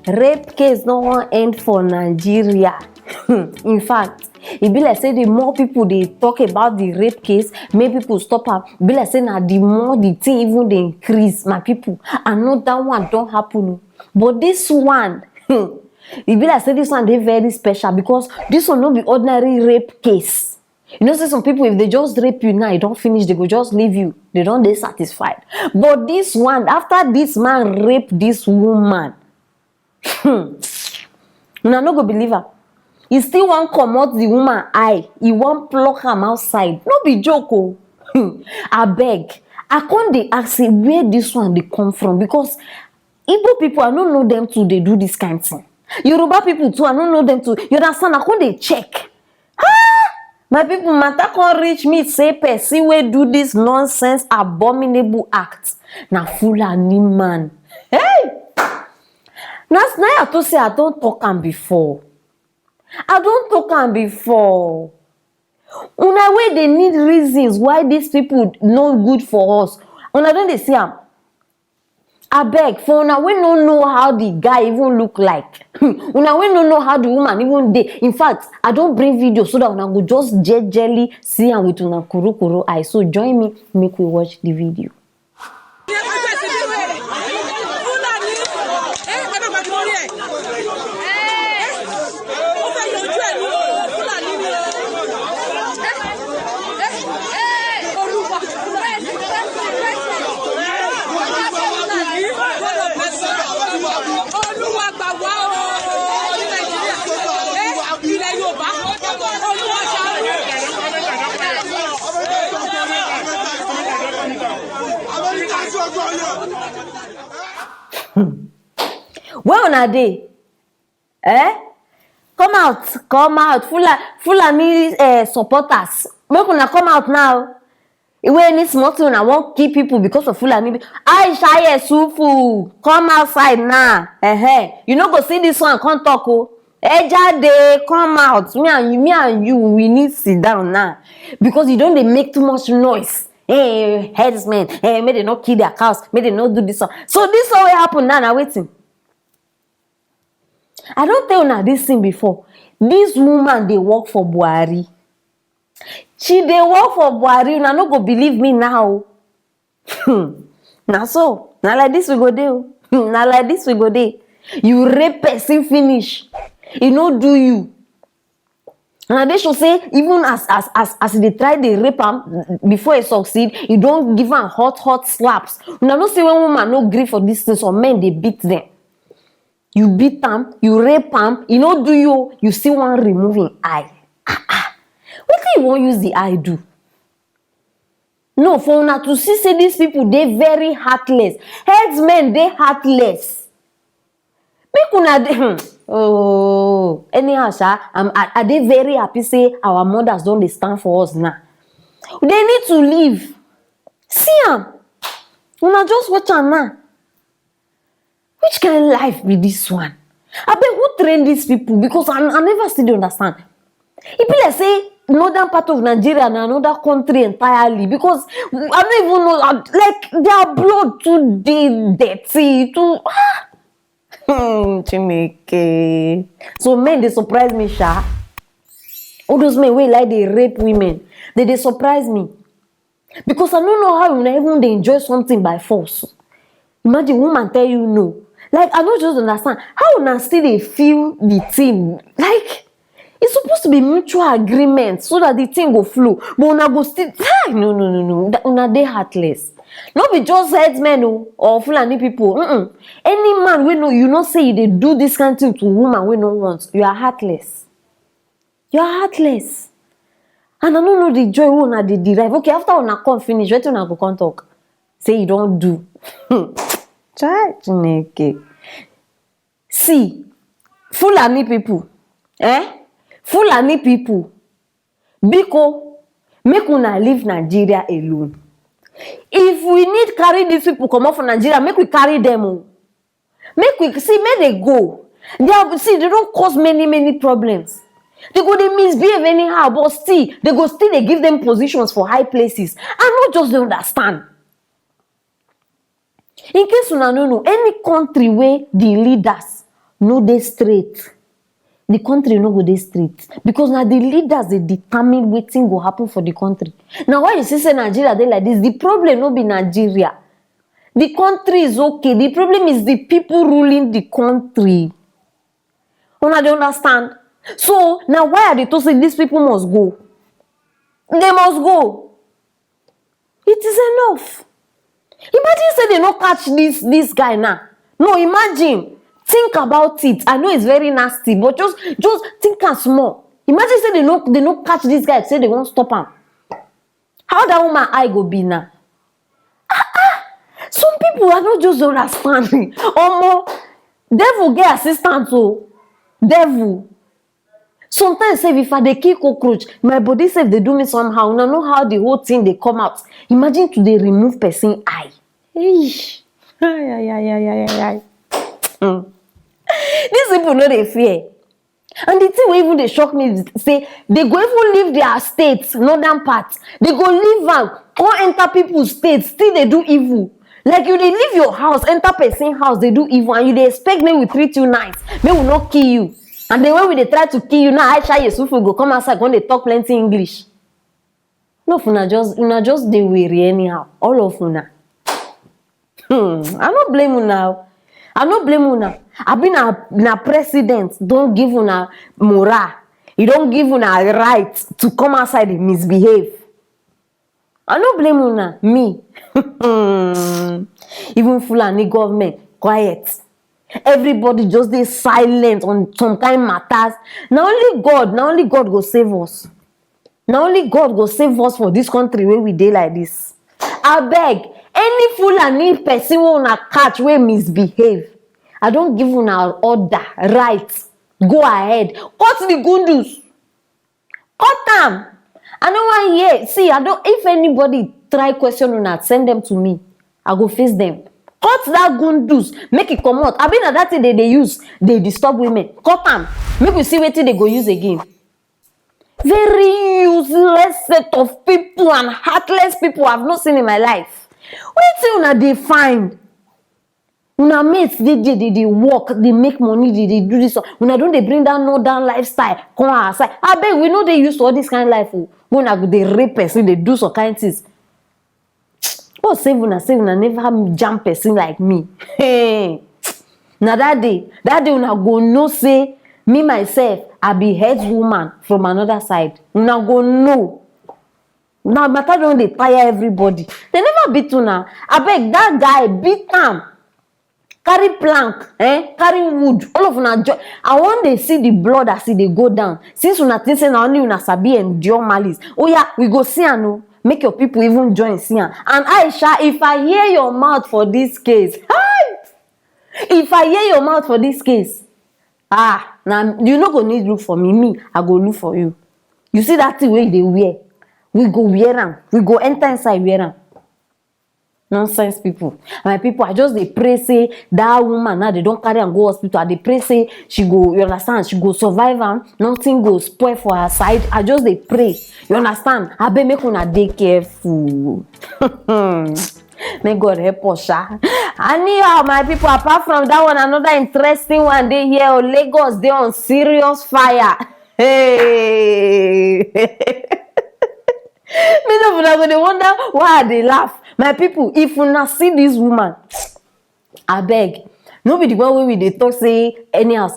rape case no wan end for Nigeria. In fact, e be like say the more people they talk about the rape case, make people stop am. Be like say na the more the thing even dey increase, my people. I know that one don't happen, but this one, e be like say this one dey very special because this one no be ordinary rape case. You know, say some people, if they just rape you now, you don't finish, they go just leave you. They don't dey satisfied. But this one, after this man rape this woman, una no go believe her. He still wan comot the woman eye. He wan pluck am outside. No be joke o. Abeg, I come dey ask say where this one dey come from because Igbo people, I no know them too dey do this kind thing. Yoruba people too, I no know them too. You understand? I come dey check. My people, matter come reach me say person wey do this nonsense abominable act na Fulani man. Hey! Na I to say I don talk am before. I don talk am before. Una wey dey need reasons why these people no good for us. Una don dey see am. Abeg, for una wey no know how the guy even look like. Una wey no know how the woman even dey. In fact, I don bring video so that una go just jejely see am with una kuru eye. So join me, make we watch the video. Where una dey? Come out, Fulani supporters. Make una come out now. Wey any small thing una wan kill people because of Fulani. Aisha Yesufu, come outside now. You no go see this one, come talk o. Ejade, come out. Me and you, we need sit down now because you don't dey make too much noise. Hey, headsmen, may they not kill their cows, may they not do this one. So this all will happen now. Now waiting. I don't tell una this thing before. This woman they work for Buhari. She they work for Buhari. Una no go believe me now. Now so, now like this we go there. Now like this we go there. You rape person finish. It no do you. And they should say, even as they try the rape am before it succeed, you don't give am hot slaps. Now no say when woman no gree for this thing, so men they beat them. You beat them, you rape them, you no do you still want removing eye. What can you want use the eye do? No, for una to see say these people they very heartless. Headsmen they heartless. Make una anyhow, sir, are they very happy say our mothers don't they stand for us now? They need to leave. See am. Una just watch am now. Which kind of life be this one? I bet who train these people? Because I never still understand. It be like say northern part of Nigeria and another country entirely. Because I don't even know, like their blood too dirty, too. Chineke. So men they surprise me, sha. All those men wey like they rape women, they surprise me. Because I don't know how you even they enjoy something by force. Imagine woman tell you no. Like I don't just understand how una still they feel the thing. Like it's supposed to be mutual agreement so that the thing go flow. But una go still no. Una they heartless. Not be just headsmen or Fulani people. Any man we know you not say they do this kind of thing to woman we no want. You are heartless. You are heartless. And I don't know the joy una they derive. Okay, after una come finish, wait till una go come talk. Say you don't do. See, Fulani people, Fulani people, Biko, make una leave Nigeria alone. If we need carry these people come off from Nigeria, make we carry them. Make we see, make they go. They don't cause many problems. They go they misbehave anyhow, but still they give them positions for high places. And not just they understand. In case una no know, any country where the leaders no dey straight, the country no go dey straight, because na the leaders dey determine wetin go happen for the country. Now why you see say Nigeria dey like this? The problem no be Nigeria. The country is okay. The problem is the people ruling the country. Una dey understand? So now why are they to say these people must go? They must go. It is enough. Imagine say they no catch this guy now. No, imagine. Think about it. I know it's very nasty, but just think am small. Imagine say they no catch this guy, say they won't stop him. How that woman eye go be now? Some people are not just understanding. Omo, devil get assistance o. Devil. Sometimes say if I dey kill cockroach, my body say they do me somehow. Una know how the whole thing they come out. Imagine to dey remove person eye. These people no dey fear. And the thing wey even dey shock me is say they go even leave their state, northern part. They go leave am, go enter people's state, still they do evil. Like you dey leave your house, enter person house, they do evil, and you dey expect me we treat you nice, me will not kill you. And then when we dey try to kill you, now Aisha Yesufu go come outside when they talk plenty English. No, una just dey weary anyhow. All of una. I no blame una. I no blame una. I been na president don't give una morale. You don't give una right to come outside and misbehave. I no blame una. Me. Even Fulani government quiet. Everybody just dey silent on some kind matters. Now only God go save us. Now only God go save us for this country where we dey like this. I beg, any Fulani person wey una catch wey misbehave, I don't give una order, right? Go ahead, cut the gundus, cut them. I don't want hear. See, if anybody try question una, send them to me. I go face them. Cut that gundus, make it come out. I mean that thing they use, they disturb women. Cut them. Make we see wetin they go use again. Very useless set of people and heartless people I've not seen in my life. Wetin una dey find? Una mates they work, they make money, they do this. Una don't they bring down northern lifestyle, come outside. I beg, we know they used to all this kind of life. When I go they rape person, they do some kind of things. Oh, say una never jump person like me. Hey, now that day una go know say me myself I be head woman from another side. Una go know. Now matter don't they tire everybody. They never beat una. I beg that guy beat them. Carry plank, carry wood, all of una. I want they see the blood as they go down. Since una think say na only una sabi endure malice. Oh yeah, we go see and make your people even join see am. And Aisha, if I hear your mouth for this case, if I hear your mouth for this case, now you no go need look for me. I go look for you. You see that thing wey they wear? We go wear am. We go enter inside wear am. Nonsense people. My people, I just they pray say that woman now they don't carry and go hospital. They pray say she go, you understand, she go survive and nothing go spoil for her side. I just they pray. You understand? I be make una dey careful. May God help us. Anyhow, my people, apart from that one, another interesting one day here. Lagos, they on serious fire. Hey. Many of una go dey wonder why they laugh. My people, if una see this woman, I beg, no be the one wey we dey talk say anyhow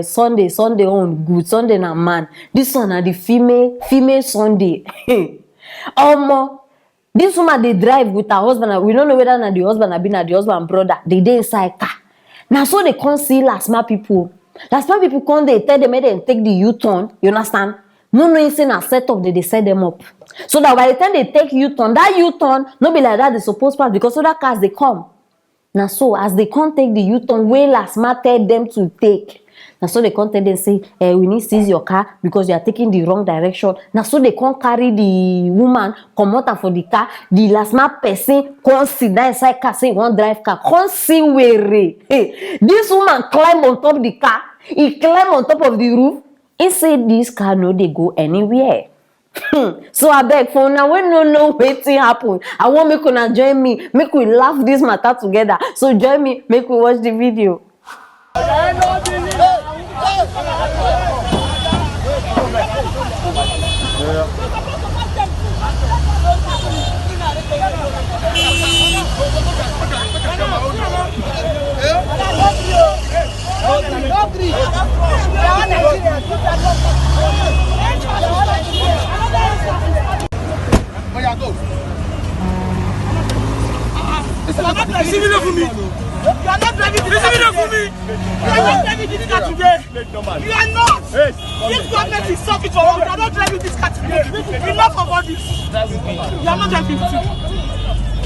Sunday on good, Sunday na man. This one na the female Sunday. Omo, this woman dey drive with her husband, and we don't know whether na the husband abi na the husband brother. They dey inside car. Now so they can't see last people. Last people come dey tell them make them take the U-turn. You understand? No knowing say na set up, they set them up. So that by the time they take U-turn, that U-turn no be like that they supposed pass, because other cars they come. Now so as they can't take the U-turn, way last man tell them to take. Now so they can't tell them say, we need to seize your car because you are taking the wrong direction. Now so they can't carry the woman come out for the car. The last man person can't sit down inside car, say one drive car, can't see where. Hey, this woman climb on top of the car. He climb on top of the roof. He said this car no they go anywhere. So I beg for now, we no know wetin happen. I want make una join me, make we laugh this matter together. So join me, make we watch the video. You are not driving this car today. You are not driving this car today. You are not. This government is sucking for us. You are not driving this car today. Enough of all this. You are not driving 50.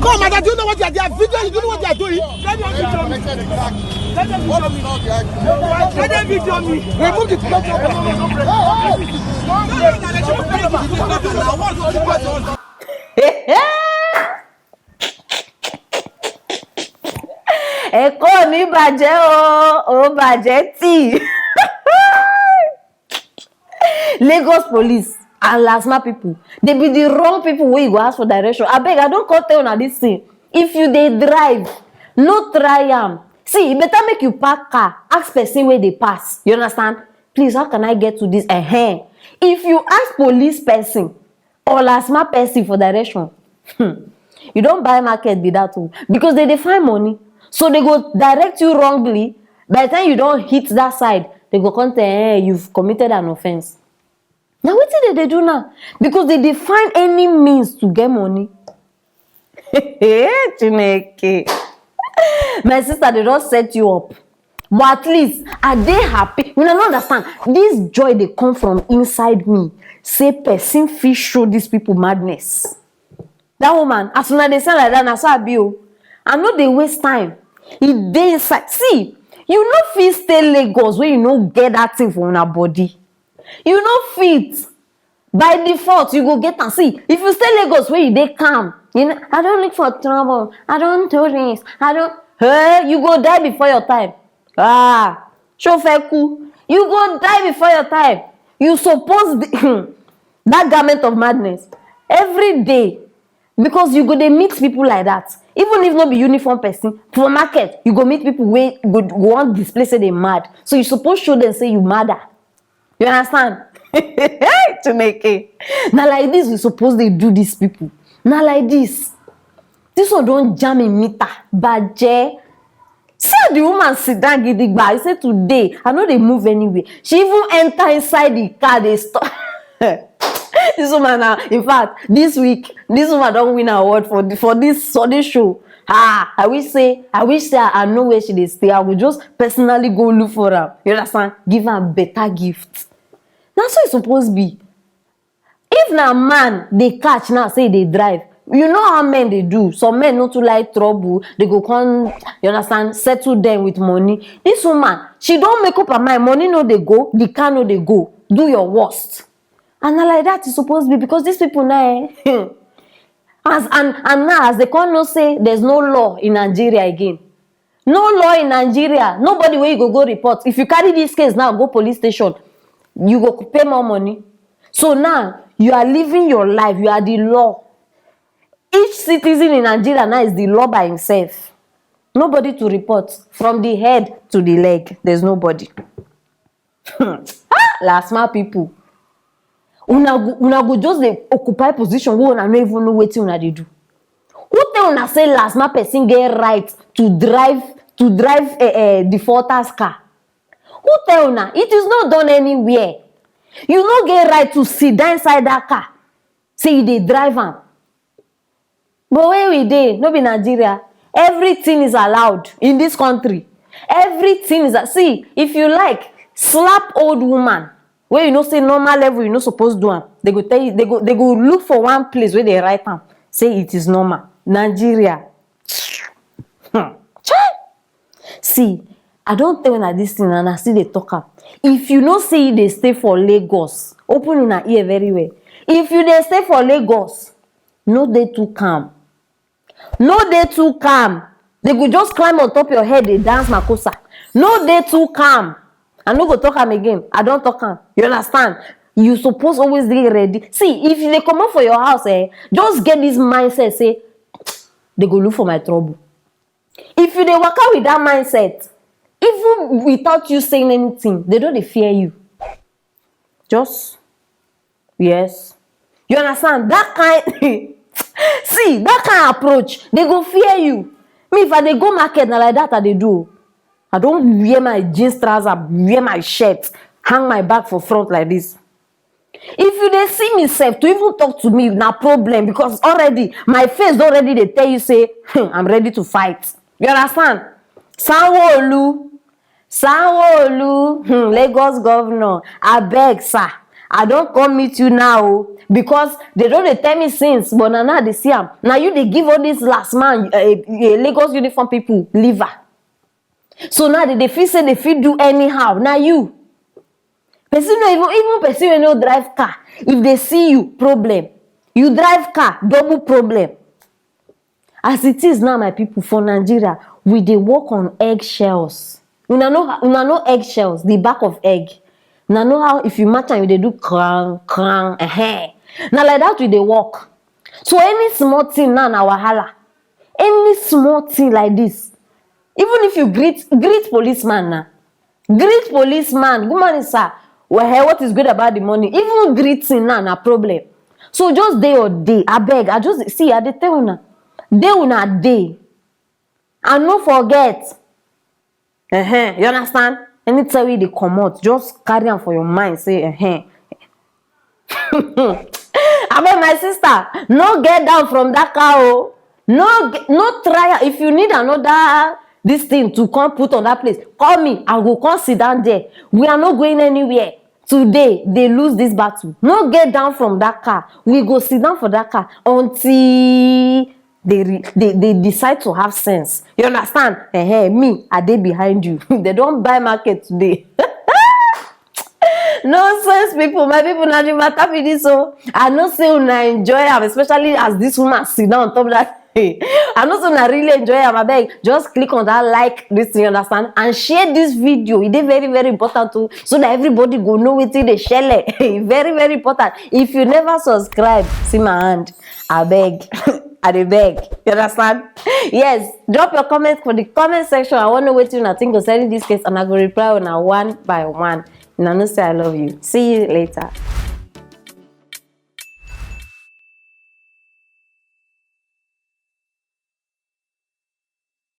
Come, madam, do you know what you are doing? Video, you don't know what you are doing. Let them video me. Let them video me. Let them video me. Remove the Ẹ̀kọ́ mi bàjẹ́ o bàjẹ́ tí. Lagos police and lasma people, they be the wrong people wey you go ask for direction. Abeg, I don come tell una this thing. If you dey drive, no try am. See, e better make you park car, ask person wey dey pass. You understand? Please, how can I get to this? If you ask police person or lasma person for direction, you don buy market be that o, because they dey find money. So they go direct you wrongly. By the time you don't hit that side, they go come tell you, you've committed an offense. Now what did they do now? Because they find any means to get money. Chineke. My sister, they don't set you up. But at least, are they happy? You don't understand. This joy, they come from inside me. Say, person fish show these people madness. That woman, as soon as they say like that, I saw you. I know they waste time. If they inside, see, you no fit stay Lagos where you no get that thing for your body. You no fit. By default, you go get and see. If you stay Lagos where you dey calm, you know, I don't look for trouble. I don't do this. I don't. Hey, you go die before your time. Shofeku, you go die before your time. You suppose that garment of madness every day. Because you go dey meet people like that. Even if not be uniform person, for market, you go meet people wey go want display say they mad. So you suppose show them say you madder. You understand? To make it. Now like this, we suppose they do these people. Now like this. This one don't jam in meter. Baje. See the woman sit down gidigba. I say today, I know they move anywhere. She even enter inside the car, they stop. This woman now, in fact, this week, this woman don't win an award for this Sunday show. I wish say I know where she dey stay. I will just personally go look for her. You understand? Give her a better gift. That's what it's supposed to be. If na man they catch now, say they drive. You know how men they do. Some men not to like trouble. They go come, you understand, settle them with money. This woman, she don't make up her mind. Money no they go, the car no they go. Do your worst. And like that is supposed to be, because these people now, and now as they can't not say there's no law in Nigeria again. No law in Nigeria. Nobody where you go report. If you carry this case now, go police station, you go pay more money. So now you are living your life. You are the law. Each citizen in Nigeria now is the law by himself. Nobody to report from the head to the leg. There's nobody. Last man people. Una go just dey occupy position wey una no even know wetin una dey do. Who tell una say last man person get right to drive a defaulter's car? Who tell una? It is not done anywhere. You no get right to sit down inside that car. Say you dey drive am. But where we dey? No be Nigeria. Everything is allowed in this country. Everything is see. If you like, slap old woman. Where you know say normal level, you know supposed to do am. They go tell you, they go look for one place where they write am. Say it is normal. Nigeria. See, I don't tell una this thing and I still they talk am. If you know say they stay for Lagos, open una ear very well. If you they stay for Lagos, no dey too calm. No dey too calm. They go just climb on top of your head, they dance makosa. No dey too calm. I no go talk am again. I don't talk am. You understand? You suppose always be ready. See, if they come up for your house, just get this mindset. Say, they go look for my trouble. If you dey work out with that mindset, even even without you saying anything, they don't fear you. Just yes. You understand? That kind see, that kind of approach, they go fear you. Me, if I dey go market na like that, I dey do. I don't wear my jeans trousers, wear my shirt, hang my bag for front like this. If you dey see me sef, to even talk to me na problem, because already my face already dey tell you say I'm ready to fight. You understand? Sanwo-Olu, Lagos governor, abeg sir, I don come meet you now because they don dey tell me since, but na now they see am. Na you dey give all this last man Lagos uniform people liver. So now they feel say they fit do anyhow. Na you. Person no even person wey no drive car, if they see you, problem. You drive car, double problem. As it is now, my people, for Nigeria, we dey walk on eggshells. Una know eggshells, the back of egg. Una know how if you match am, you dey do krang krang. Now like that we dey walk. So any small thing now na wahala. Any small thing like this, even if you greet policeman now, greet policeman, good morning sir. Well, hey, what is good about the money? Even greeting now na problem. So just day or day, I beg, I just see, I dey tell una, day. And no forget, you understand? Anytime we dey comot, just carry am for your mind, say, Abeg, my sister, no get down from that car, oh. No try. If you need another this thing to come put on that place, call me. I will come sit down there. We are not going anywhere. Today, they lose this battle. No get down from that car. We go sit down for that car until they decide to have sense. You understand? Me, I dey behind you. They don't buy market today. Nonsense, people. My people, na the matter with this. So I know say una enjoy am, especially as this woman sit down on top of that. I know say una really enjoy am. Abeg, just click on that like this thing, you understand, and share this video. It is very, very important too, so that everybody go know wetin dey shele. Very, very important. If you never subscribe, see my hand. Abeg, I dey beg. You understand? Yes. Drop your comments for the comment section. I want to know wetin una think concerning this case, and I go reply una one by one. And I know say I love you. See you later.